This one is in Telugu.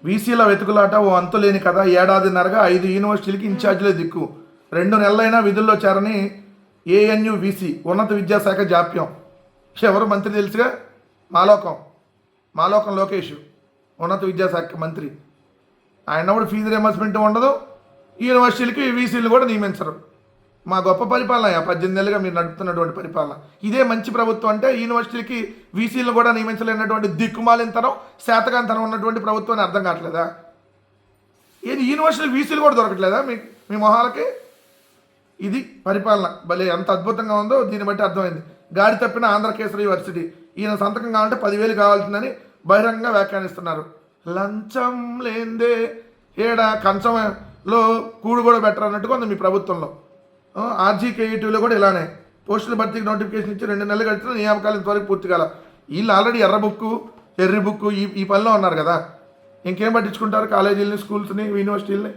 వీసీల వెతుకులాట ఓ అంతులేని కథ. ఏడాదిన్నరగా 5 యూనివర్సిటీలకి ఇన్ఛార్జీలే దిక్కు. 2 నెలలైనా విధుల్లో చేరని ఏఎన్యు వీసీ. ఉన్నత విద్యాశాఖ జాప్యం. ఎవరు మంత్రి తెలుసుగా? మాలోకం లోకేష్ ఉన్నత విద్యాశాఖ మంత్రి. ఆయన కూడా ఫీజు రియంబర్స్మెంట్ ఉండదు, యూనివర్సిటీలకి వీసీలు కూడా నియమించరు. మా గొప్ప పరిపాలన 18 నెలలుగా మీరు నడుపుతున్నటువంటి పరిపాలన. ఇదే మంచి ప్రభుత్వం అంటే యూనివర్సిటీలకి వీసీలను కూడా నియమించలేనటువంటి దిక్కుమాలినతనం, శాతకాంతనం ఉన్నటువంటి ప్రభుత్వాన్ని అర్థం కావట్లేదా? ఏది యూనివర్సిటీలకు వీసీలు కూడా దొరకట్లేదా మీ మొహాలకి? ఇది పరిపాలన భలే ఎంత అద్భుతంగా ఉందో దీన్ని బట్టి అర్థమైంది. గాడి తప్పిన ఆంధ్రకేసరి యూనివర్సిటీ. ఈయన సంతకం కావాలంటే 10,000 కావాల్సిందని బహిరంగంగా వ్యాఖ్యానిస్తున్నారు. లంచం లేందే ఏడా కంచంలో కూడు కూడా బెటర్ అన్నట్టుగా ఉంది మీ ప్రభుత్వంలో. ఆర్జీకేఈటీలో కూడా ఇలానే పోస్టుల భర్తీకి నోటిఫికేషన్ ఇచ్చి 2 నెలలు గడిచిన నియామకాలు ఇంతవరకు పూర్తి కాల. వీళ్ళు ఆల్రెడీ ఎర్రి బుక్కు ఈ పనిలో ఉన్నారు కదా. ఇంకేం పట్టించుకుంటారు కాలేజీలని, స్కూల్స్ని, యూనివర్సిటీలని?